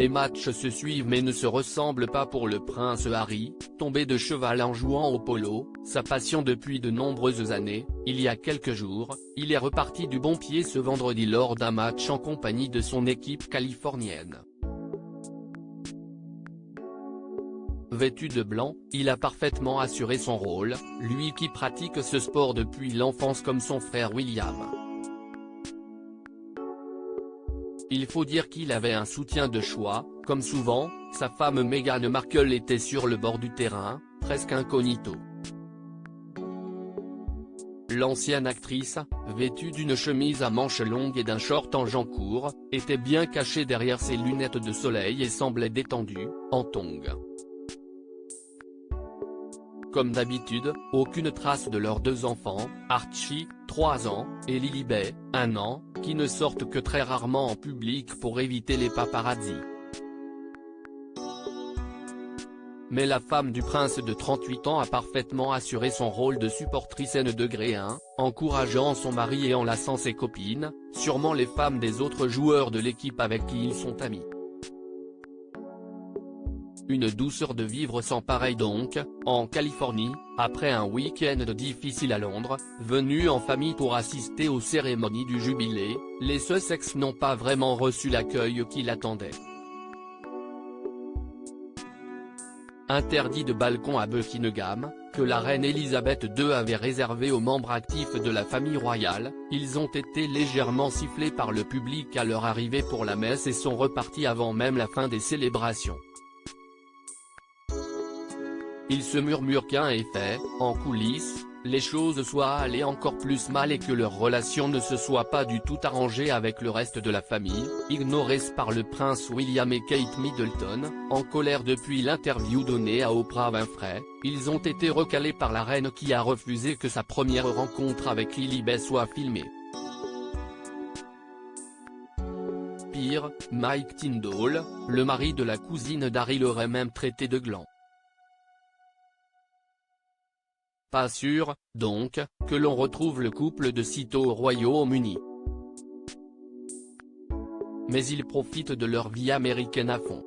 Les matchs se suivent mais ne se ressemblent pas pour le prince Harry, tombé de cheval en jouant au polo, sa passion depuis de nombreuses années. Il y a quelques jours, il est reparti du bon pied ce vendredi lors d'un match en compagnie de son équipe californienne. Vêtu de blanc, il a parfaitement assuré son rôle, lui qui pratique ce sport depuis l'enfance comme son frère William. Il faut dire qu'il avait un soutien de choix, comme souvent, sa femme Meghan Markle était sur le bord du terrain, presque incognito. L'ancienne actrice, vêtue d'une chemise à manches longues et d'un short en jean court, était bien cachée derrière ses lunettes de soleil et semblait détendue, en tongs. Comme d'habitude, aucune trace de leurs deux enfants, Archie, 3 ans, et Lilibet, 1 an, qui ne sortent que très rarement en public pour éviter les paparazzis. Mais la femme du prince de 38 ans a parfaitement assuré son rôle de supportrice N degré 1, encourageant son mari et enlaçant ses copines, sûrement les femmes des autres joueurs de l'équipe avec qui ils sont amis. Une douceur de vivre sans pareil donc, en Californie, après un week-end difficile à Londres, venus en famille pour assister aux cérémonies du jubilé, les Sussex n'ont pas vraiment reçu l'accueil qu'ils attendaient. Interdit de balcon à Buckingham, que la reine Elisabeth II avait réservé aux membres actifs de la famille royale, ils ont été légèrement sifflés par le public à leur arrivée pour la messe et sont repartis avant même la fin des célébrations. Il se murmure qu'un est fait, en coulisses, les choses soient allées encore plus mal et que leur relation ne se soit pas du tout arrangée avec le reste de la famille, ignorée par le prince William et Kate Middleton, en colère depuis l'interview donnée à Oprah Winfrey. Ils ont été recalés par la reine qui a refusé que sa première rencontre avec Lilibet soit filmée. Pire, Mike Tindall, le mari de la cousine d'Harry l'aurait même traité de gland. Pas sûr, donc, que l'on retrouve le couple de sitôt au Royaume-Uni. Mais ils profitent de leur vie américaine à fond.